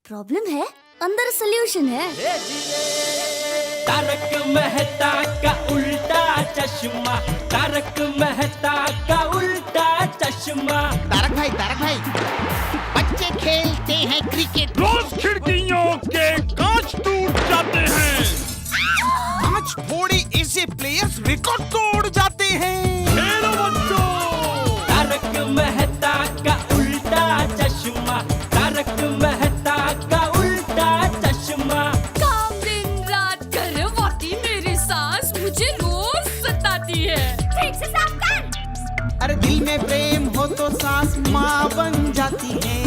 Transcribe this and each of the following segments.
Problem है, अंदर solution है। तारक मेहता का उल्टा चश्मा, तारक मेहता का उल्टा चश्मा। तारक भाई, बच्चे खेलते हैं क्रिकेट, रोज खिड़कियों के कांच टूट जाते हैं, आज थोड़ी ऐसे प्लेयर्स रिकॉर्ड तोड़ जाते हैं। खेलो बच्चों। तारक मेहता का उल्टा चश्मा, तारक मेहता का उल्टा चश्मा। काम दिन रात करवाती मेरी सास मुझे रोज सताती है। ठीक से साफ कर। अरे दिल में प्रेम हो तो सास माँ बन जाती है।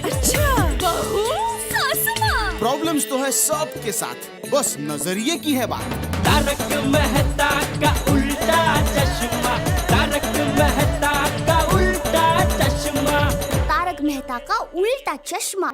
अच्छा, बहू सास माँ। प्रॉब्लम्स तो है सबके साथ, बस नजरिए की है बात। तारक मेहता का उल्टा चश्मा, तारक मेहता का उल्टा चश्मा। तारक मेहता का उल्टा चश्मा।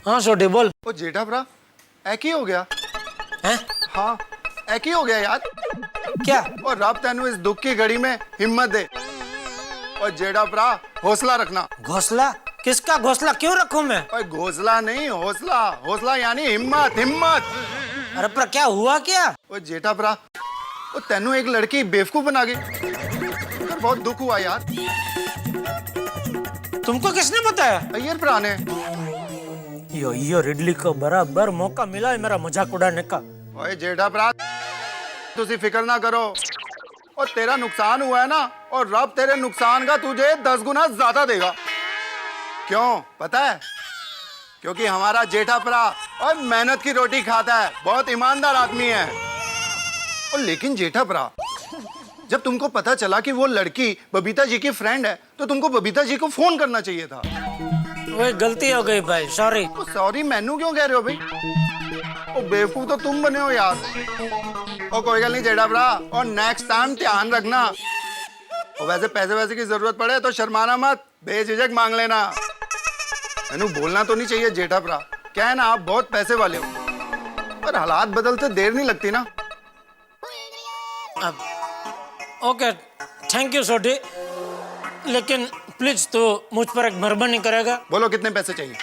हाँ छोटे बोल। ओ जेठा भरा एक ही हो गया हैं? हाँ एक ही हो गया यार। क्या? और रब तेनू इस दुख की घड़ी में हिम्मत दे। और जेठा भरा हौसला रखना। घोंसला? किसका घोंसला क्यों रखूं मैं? और घोंसला नहीं, हौसला, हौसला यानी हिम्मत, हिम्मत। अरे पर क्या हुआ क्या? ओ जेठा भरा ओ तेनू एक लड़की बेवकूफ बना गई, फिर बहुत दुख हुआ यार। तुमको किसने बताया? अय्यर भरा ने। यो रिडली को बराबर मौका मिला है मेरा मजाक उड़ाने का। ओए जेठा भरा तुसी फिक्र ना करो, और तेरा नुकसान हुआ है ना, और रब तेरे नुकसान का तुझे 10 गुना ज्यादा देगा। क्यों पता है? क्योंकि हमारा जेठा भरा और मेहनत की रोटी खाता है, बहुत ईमानदार आदमी है। और लेकिन जेठा भरा जब तुमको पता चला कि वो लड़की बबीता जी की फ्रेंड है, तो तुमको बबीता जी को फोन करना चाहिए था। वही गलती हो गई भाई, सॉरी। सॉरी मैनू क्यों कह रहे हो भाई? ओ बेवकूफ तो तुम बने हो यार। और कोई गल नहीं जेठा भरा, और नेक्स्ट टाइम ध्यान रखना। और वैसे पैसे वैसे की जरूरत पड़े तो शर्माना मत, बेझिझक मांग लेना। मैनू बोलना तो नहीं चाहिए जेठा भरा, क्या है ना आप बहुत पैसे वाले हो, पर हालात बदलते देर नहीं लगती ना। अब ओके, थैंक यू छोटी, लेकिन प्लीज तो मुझ पर एक मेहरबानी करेगा? बोलो कितने पैसे चाहिए?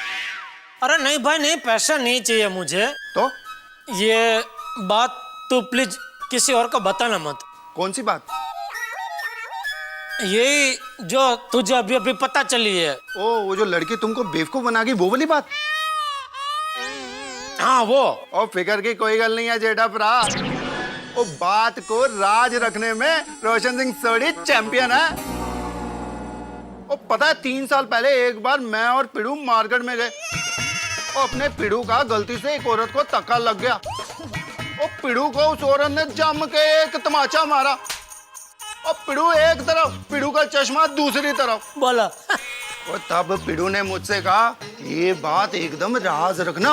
अरे नहीं भाई नहीं, पैसा नहीं चाहिए मुझे। तो ये बात तू प्लीज किसी और को बताना मत। कौन सी बात? यही जो तुझे अभी अभी पता चली है। ओ वो जो लड़की तुमको बेवकूफ बना गई, वो वाली बात? हाँ वो। और फिकर की कोई गल नहीं है जेठा भरा, वो बात को राज रखने में रोशन सिंह सोढ़ी चैंपियन है। और पता है 3 साल पहले एक बार मैं और पिड़ू मार्केट में गए, और अपने पिड़ू का गलती से एक औरत को धक्का लग गया, और पिड़ू को उस औरत ने जम के एक तमाचा मारा, और पिड़ू एक तरफ, पिड़ू का चश्मा दूसरी तरफ। बोला। और तब पिड़ू ने मुझसे कहा ये बात एकदम राज रखना,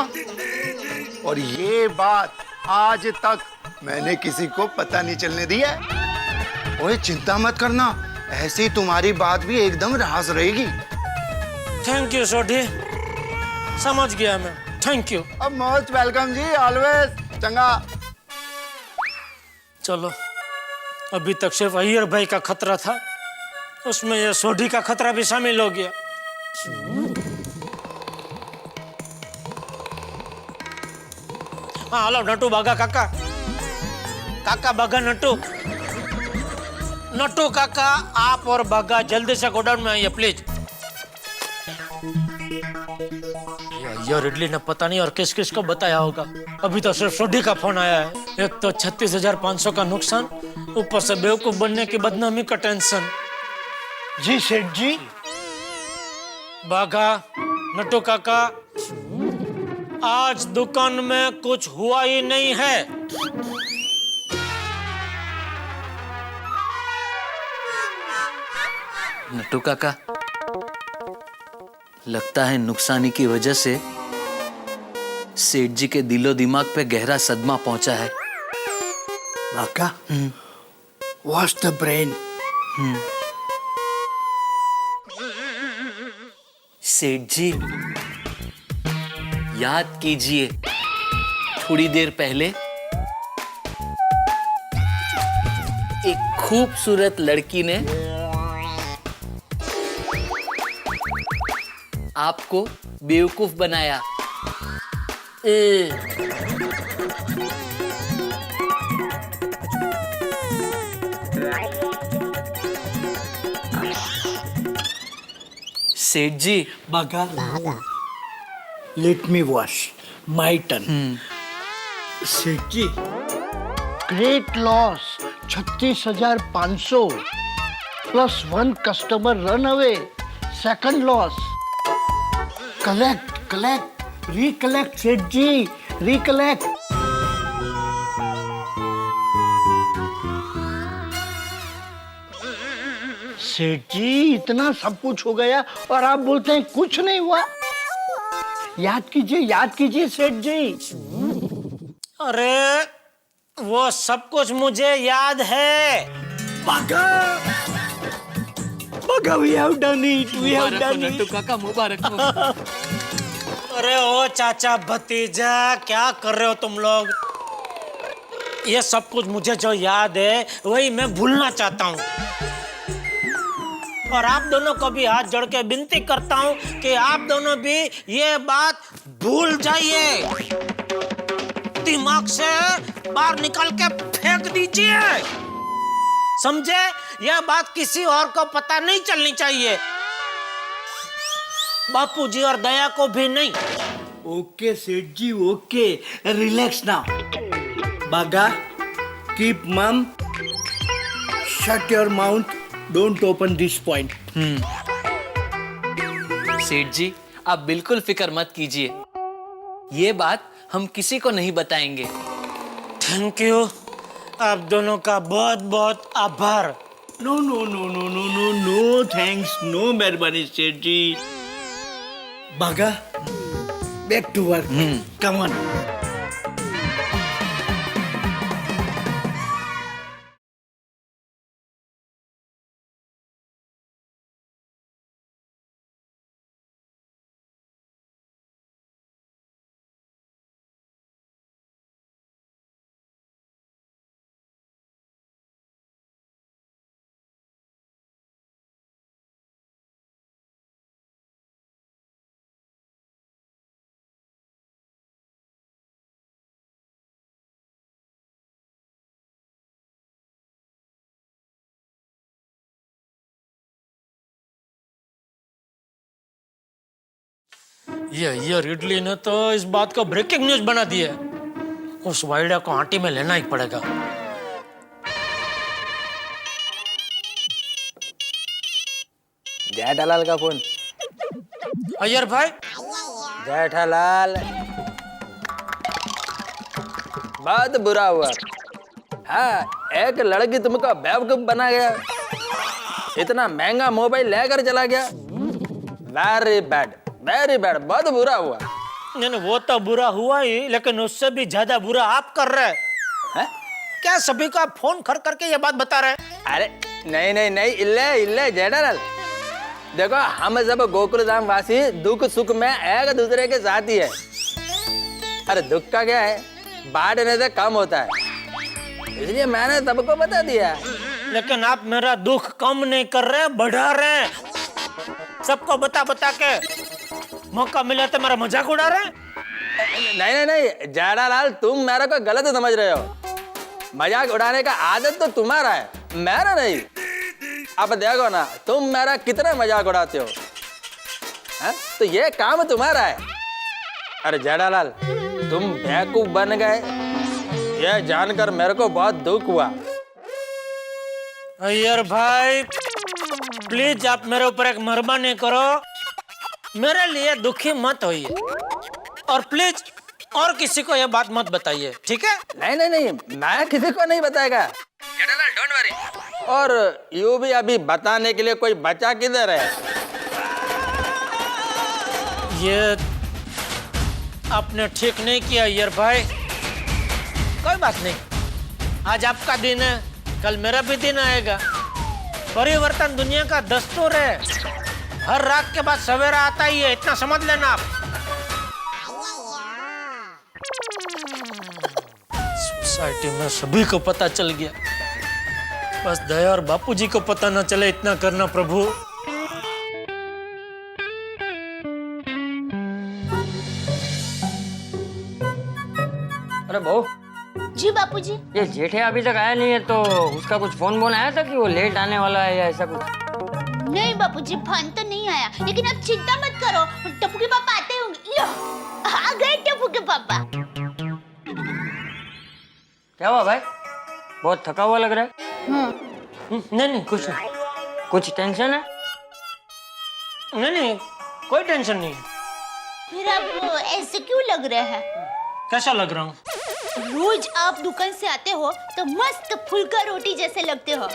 और ये बात आज तक मैंने किसी को पता नहीं चलने दी है। ओए चिंता मत करना, ऐसी तुम्हारी बात भी एकदम राज रहेगी। थैंक यू छोटी, समझ गया मैं, थैंक यू। अब मोस्ट वेलकम जी, ऑलवेज। चंगा चलो, अभी तक सिर्फ अय्यर भाई का खतरा था, उसमें ये सोढ़ी का खतरा भी शामिल हो गया। हाँ हेलो नट्टू बागा काका, काका बागा नट्टू, नट्टू काका आप और बागा जल्दी से गोडाउन में आइए प्लीज। ये इडली ने पता नहीं और किस किस को बताया होगा, अभी तो सिर्फ सोढ़ी का फोन आया है। एक तो 36,500 का नुकसान, ऊपर से बेवकूफ बनने की बदनामी का टेंशन। जी सेठ जी। बागा नट्टू काका, आज दुकान में कुछ हुआ ही नहीं है। नट्टू काका, लगता है नुकसानी की वजह से सेठ जी के दिलो दिमाग पे गहरा सदमा पहुंचा है। काका, वॉश द ब्रेन। सेठ जी, याद कीजिए, थोड़ी देर पहले एक खूबसूरत लड़की ने आपको बेवकूफ बनाया। सेठ जी, Baga. Let me wash. My turn. Seth ji, great loss 36,500 plus 1 customer run away, second loss. Collect recollect Seth ji, recollect. Seth जी, इतना सब कुछ हो गया और आप बोलते हैं कुछ नहीं हुआ। याद कीजिए सेठ जी। अरे वो सब कुछ मुझे याद है। Baga, we have done it. We have done it. काका मुबारक हो। अरे ओ चाचा भतीजा, क्या कर रहे हो तुम लोग? ये सब कुछ मुझे जो याद है वही मैं भूलना चाहता हूँ, और आप दोनों को भी हाथ जोड़ के विनती करता हूँ कि आप दोनों भी ये बात भूल जाइए, दिमाग से बाहर निकाल के फेंक दीजिए, समझे? यह बात किसी और को पता नहीं चलनी चाहिए, बापूजी और दया को भी नहीं। ओके सेठ जी, ओके, रिलैक्स नाउ। बागा, कीप मम, shut your mouth, don't open this point. सेठ जी, आप बिल्कुल फिक्र मत कीजिए, ये बात हम किसी को नहीं बताएंगे। थैंक यू, आप दोनों का बहुत बहुत आभार। No no no no no no no thanks, no मेहरबानी सेठ जी। बागा, back to work, come on. ये इडली ने तो इस बात को ब्रेकिंग न्यूज बना दिया, उस वाइडा को आंटी में लेना ही पड़ेगा। जेठालाल का फोन। अय्यर भाई। जेठालाल, बहुत बुरा हुआ। हाँ, एक लड़की तुमको बेवकूफ बना गया, इतना महंगा मोबाइल लेकर चला गया। वेरी बैड, वेरी बैड, बहुत बुरा हुआ। नहीं, वो तो बुरा हुआ ही, लेकिन उससे भी ज्यादा बुरा आप कर रहे हैं। क्या सभी को आप फोन कर करके ये बात बता रहे हैं? अरे नहीं नहीं नहीं, इल्ले जेठालाल, देखो हम सब गोकुल धाम वासी दुख सुख में एक दूसरे के साथ ही है। अरे दुख का क्या है, बांटने से कम होता है, इसलिए मैंने सबको बता दिया। लेकिन आप मेरा दुख कम नहीं कर रहे, बढ़ा रहे हैं। सबको बता बता के मौका मिला तो मेरा मजाक उड़ा रहे हैं। नहीं नहीं नहीं जेठालाल, तुम मेरे को गलत समझ रहे हो। मजाक उड़ाने का आदत तो तुम्हारा है, मेरा नहीं। अब देखो ना, तुम मेरा कितना मजाक उड़ाते हो, है? तो ये काम तुम्हारा है। अरे जेठालाल, तुम बेवकूफ बन गए, ये जानकर मेरे को बहुत दुख हुआ। अय्यर भाई, प्लीज आप मेरे ऊपर एक मेहरबानी करो, मेरे लिए दुखी मत होइए, और प्लीज और किसी को ये बात मत बताइए, ठीक है? नहीं नहीं नहीं, मैं किसी को नहीं बताएगा। Jethalal, don't worry. और यू भी अभी बताने के लिए कोई बचा किधर है? ये आपने ठीक नहीं किया अय्यर भाई। कोई बात नहीं, आज आपका दिन है, कल मेरा भी दिन आएगा। परिवर्तन दुनिया का दस्तूर है, हर रात के बाद सवेरा आता ही है, इतना समझ लेना आप। सोसाइटी में सभी को पता चल गया, बस दया और बापूजी को पता न चले, इतना करना प्रभु। अरे बहू, जी बापूजी। ये जेठे अभी तक आया नहीं है, तो उसका कुछ फोन आया था कि वो लेट आने वाला है या ऐसा कुछ? नहीं बापूजी, फोन तो नहीं आया, लेकिन आप चिंता मत करो, टप्पू के पापा आते होंगे। लो, आ गए टप्पू के पापा। क्या हुआ भाई, बहुत थका हुआ लग रहा है? नहीं कुछ नहीं। कुछ टेंशन है? नहीं कोई टेंशन नहीं। फिर आप ऐसे क्यों लग रहे हैं? कैसा लग रहा हूँ? रोज आप दुकान से आते हो तो मस्त फुल्का रोटी जैसे लगते हो,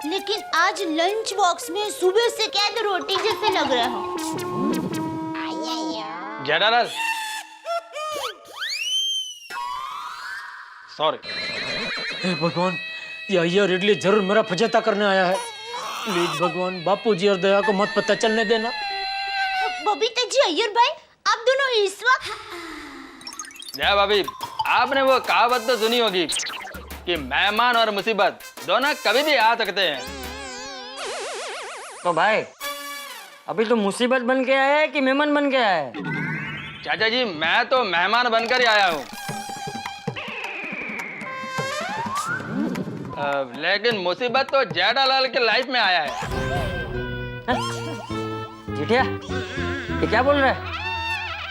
लेकिन आज लंच बॉक्स में सुबह से क्या तो रोटी जैसे लग रहे हो। जेठालाल, सॉरी। हे भगवान, ये अय्यर इडली जरूर मेरा फजेता करने आया है। प्लीज भगवान, बापूजी और दया को मत पता चलने देना। बबीता जी, अय्यर भाई, आप दोनों इस वक्त? जय भाभी, आपने वो कहावत तो सुनी होगी कि मेहमान और मुसीबत दोनों कभी भी आ सकते हैं। तो भाई, अभी तो मुसीबत बन के आया है कि मेहमान बन के आया है? चाचा जी, मैं तो मेहमान बनकर ही आया हूँ, लेकिन मुसीबत तो जेठालाल के लाइफ में आया है। जेठिया, ये क्या बोल रहा है?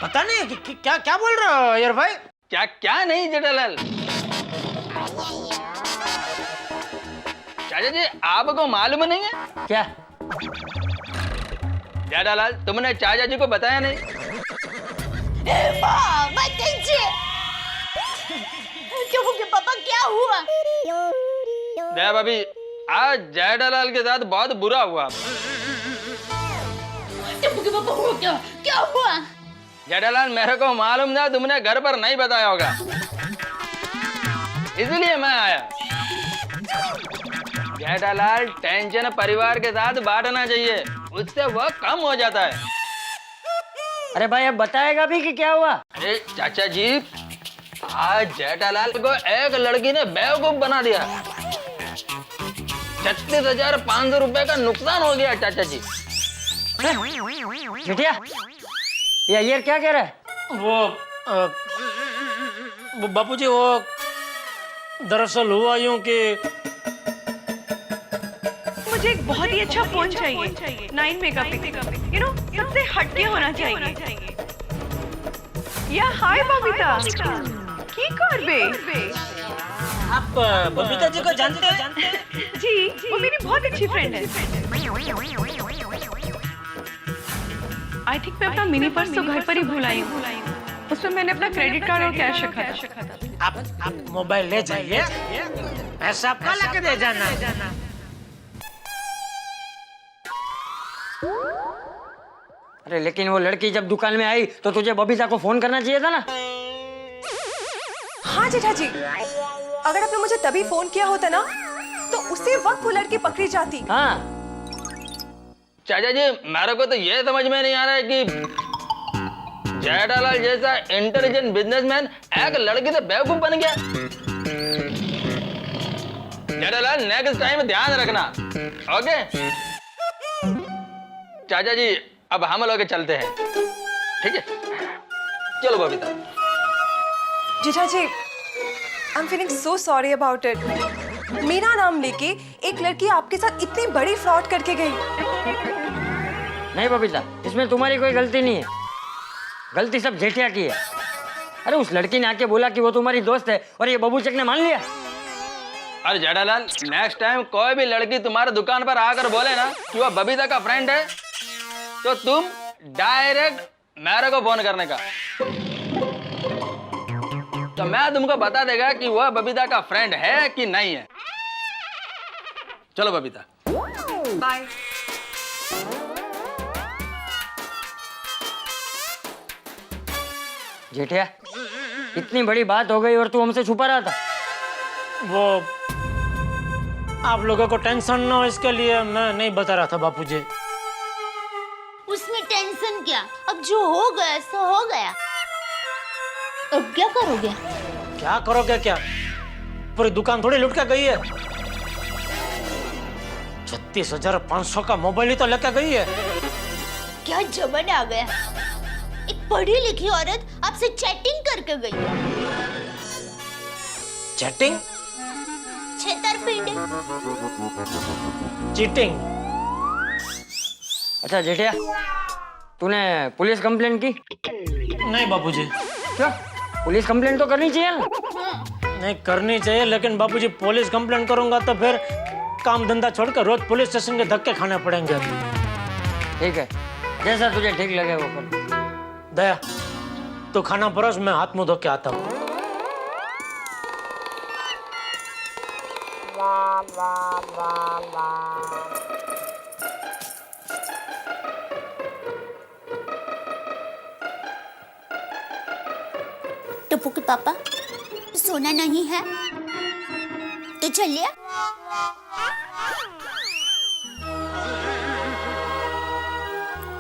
पता नहीं क्या क्या बोल रहे हो अय्यर भाई? क्या क्या नहीं जेठालाल। चाचा जी, आपको मालूम नहीं है क्या? जेठालाल, तुमने चाचा जी को बताया नहीं? टप्पू के पापा, क्या हुआ? दया भाभी, आज जेठालाल के साथ बहुत बुरा हुआ। टप्पू के पापा, हुआ क्या? क्या हुआ? जेठालाल, मेरे को मालूम था तुमने घर पर नहीं बताया होगा, इसलिए मैं आया। जेठालाल, टेंशन परिवार के साथ बांटना चाहिए, उससे वह कम हो जाता है। अरे भाई, अब बताएगा भी कि क्या हुआ? अरे चाचा जी, आज जेठालाल को एक लड़की ने बेवकूफ बना दिया। 36,500 रुपए का नुकसान हो गया चाचा जी। जेठिया, ये अय्यर क्या कह रहा है? वो बापूजी, वो दरअसल हुआ यूं कि मुझे एक बहुत ही अच्छा फोन चाहिए, 9 मेगापिक्सल, यू नो, सबसे हटके होना चाहिए। या हाय बबीता, की करबे? आप बबीता जी को जानते हैं? जी, वो मेरी बहुत अच्छी फ्रेंड है। आई थिंक मैं अपना मिनी पर्स तो घर पर ही भूल आई हूँ, उसमें मैंने अपना क्रेडिट कार्ड और कैश रखा था। आप मोबाइल ले जाइए, पैसा आपका लगा दे जाना। अरे लेकिन वो लड़की जब दुकान में आई तो तुझे बबीता को फोन करना चाहिए था ना? हाँ जेठा जी, अगर आपने मुझे तभी फोन किया होता ना, तो उसी वक्त वो लड़की पकड़ी जाती। हाँ। चाचा जी, मेरे को तो ये समझ में नहीं आ रहा है कि जेठालाल जैसा इंटेलिजेंट बिजनेसमैन एक लड़की से बेवकूफ बन गया। जेठालाल, नेक्स्ट टाइम ध्यान रखना, ओके? चाचा जी, अब हम लोग चलते हैं, ठीक है? चलो Babita. Jetha ji, I am feeling so sorry about it. मेरा नाम लेके एक लड़की आपके साथ इतनी बड़ी फ्रॉड करके गई। नहीं बबीता, इसमें तुम्हारी कोई गलती नहीं है, गलती सब जेठिया की है। अरे उस लड़की ने आके बोला कि वो तुम्हारी दोस्त है और ये बबूचक ने मान लिया। अरे जेठालाल, नेक्स्ट टाइम कोई भी लड़की तुम्हारे दुकान पर आकर बोले ना कि वो बबीता का फ्रेंड है, तो तुम डायरेक्ट मेरे को फोन करने का, तो मैं तुमको बता देगा कि वह बबीता का फ्रेंड है कि नहीं है। चलो बबीता, बाय। जेठिया, इतनी बड़ी बात हो गई और तू हमसे छुपा रहा था। आप लोगों को टेंशन ना हो इसके लिए मैं नहीं बता रहा था बापूजी। उसमें टेंशन क्या, अब जो हो गया सो हो गया। अब क्या करोगे? क्या करोगे क्या? पूरी दुकान थोड़ी लुट के गई है। 36,500 का मोबाइल ही तो लेके गई है। क्या जमाना आ गया, एक पढ़ी लिखी औरत आपसे चैटिंग करके गई। चैटिंग? छेतरपिंडी, चीटिंग। अच्छा जेठिया, तूने पुलिस कंप्लेन की? नहीं बापूजी। क्या? पुलिस कंप्लेन तो करनी चाहिए ना? नहीं करनी चाहिए, लेकिन बापूजी पुलिस कंप्लेन करूंगा तो फिर काम धंधा छोड़कर रोज पुलिस स्टेशन के धक्के खाने पड़ेंगे। ठीक है, जैसा तुझे ठीक लगे वो कर। दया, तो खाना परोस, मैं हाथ मुंह धो के आता हूँ। टप्पू के पापा, सोना नहीं है तो चलिए।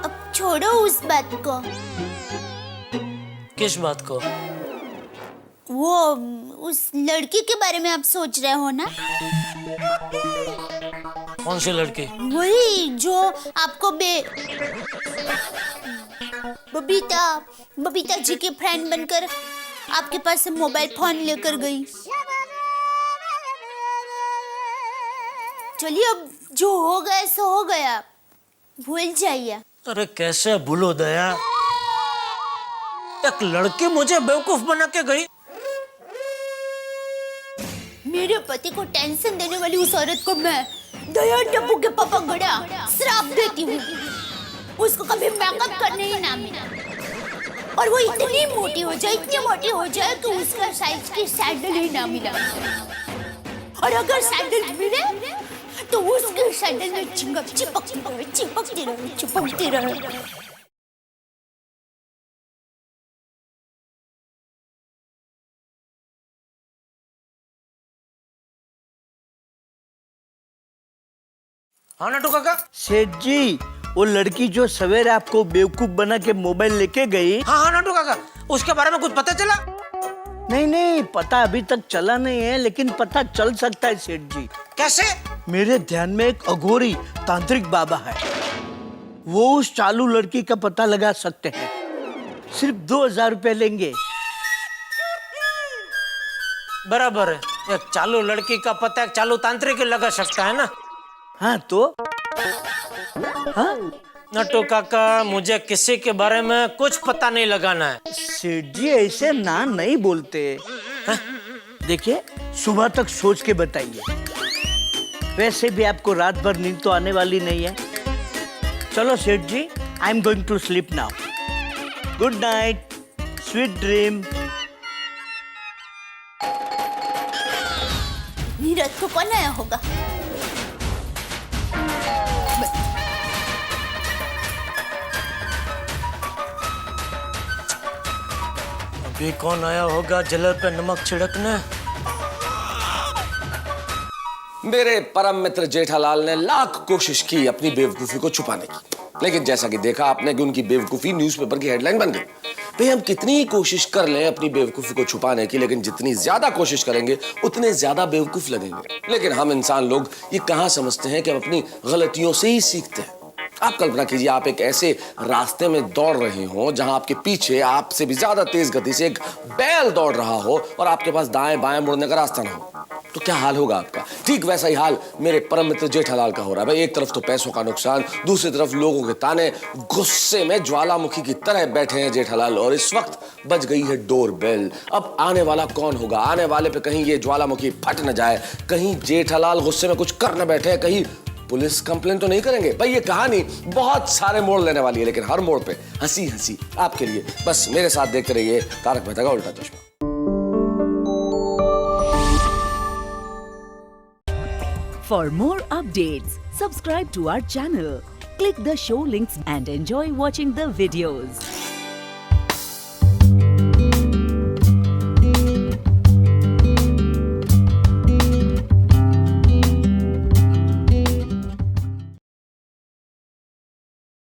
अब छोड़ो उस बात को। किस बात को? वो उस लड़की के बारे में आप सोच रहे हो ना? कौन सी लड़की? वही जो आपको बबीता जी की फ्रेंड बनकर आपके पास से मोबाइल फोन लेकर गई। चलिए, अब जो हो गया सो हो गया, भूल जाइए। अरे कैसे भूलो दया, एक लड़की मुझे बेवकूफ बना के गई। मेरे पति को टेंशन देने वाली उस औरत को मैं, दया टप्पू के पापा गड़ा, श्राप देती हूँ। उसको कभी मेकअप करने ही ना मिला, और वो इतनी मोटी हो जाए कि उसका साइज की सैंडल ही ना मिला। और अगर सैंडल मिले तो उसके सैंडल में चिपकती रहे। हाँ नटू काका। सेठ जी, वो लड़की जो सवेरे आपको बेवकूफ बना के मोबाइल लेके गई। हाँ नटू काका, उसके बारे में कुछ पता चला? नहीं, पता अभी तक चला नहीं है, लेकिन पता चल सकता है सेठ जी। कैसे? मेरे ध्यान में एक अघोरी तांत्रिक बाबा है, वो उस चालू लड़की का पता लगा सकते हैं। सिर्फ 2,000 रुपए लेंगे। बराबर है, एक चालू लड़की का पता एक चालू तांत्रिक लगा सकता है ना? हाँ तो? हाँ? नटू काका, मुझे किसी के बारे में कुछ पता नहीं लगाना है। सेठ जी ऐसे ना नहीं बोलते। देखिए, सुबह तक सोच के बताइए। वैसे भी आपको रात भर नींद तो आने वाली नहीं है। चलो Seth ji, I am going to sleep now. Good night, sweet dream. Neeraj को कौन आया होगा? अभी कौन आया होगा जलर पे नमक छिड़कने? मेरे परम मित्र जेठालाल ने लाख कोशिश की अपनी बेवकूफी को छुपाने की, लेकिन जैसा कि देखा आपने कि उनकी बेवकूफी न्यूज़पेपर की हेडलाइन बन गई। भाई, हम कितनी ही कोशिश कर लें अपनी बेवकूफी को छुपाने की, लेकिन जितनी ज्यादा कोशिश करेंगे उतने ज्यादा बेवकूफ लगेंगे। लेकिन हम इंसान लोग ये कहाँ समझते हैं कि हम अपनी गलतियों से ही सीखते हैं। आप कल्पना कीजिए, आप एक ऐसे रास्ते में दौड़ रहे हो जहां आपके पीछे आपसे भी ज्यादा तेज गति से एक बैल दौड़ रहा हो और आपके पास दाएं बाएं मुड़ने का रास्ता ना हो, तो क्या हाल होगा आपका? ठीक वैसा ही हाल मेरे परम मित्र जेठालाल का हो रहा है। भाई, एक तरफ तो पैसों का नुकसान, दूसरी तरफ लोगों के ताने। गुस्से में ज्वालामुखी की तरह बैठे हैं जेठालाल, और इस वक्त बज गई है डोर बेल। अब आने वाला कौन होगा? आने वाले पे कहीं ये ज्वालामुखी फट न जाए, कहीं जेठालाल गुस्से में कुछ कर न बैठे, कहीं पुलिस कंप्लेन तो नहीं करेंगे। भाई, ये कहानी बहुत सारे मोड़ लेने वाली है, लेकिन हर मोड़ पे हंसी हंसी आपके लिए। बस मेरे साथ देखते रहिए तारक मेहता का उल्टा चश्मा। For more updates, subscribe to our channel, click the show links and enjoy watching the videos.